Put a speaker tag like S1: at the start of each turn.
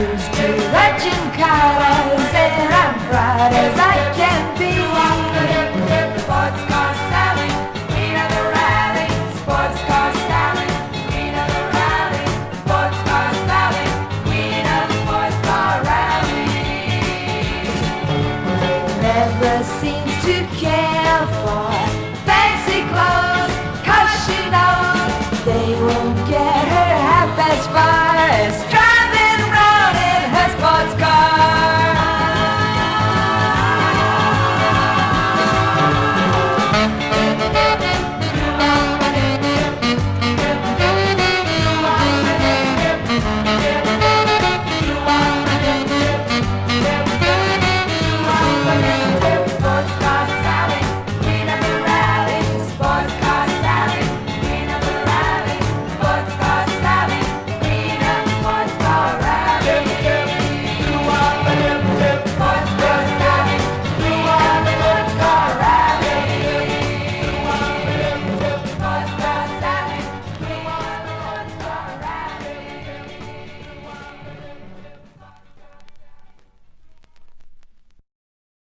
S1: cruise to the Gymkhanas, and I'm proud as I can be. Sports car Sally, queen of the rally. Sports car Sally, queen of the rally. Sports car Sally, queen of the sports car rally. Never seems to care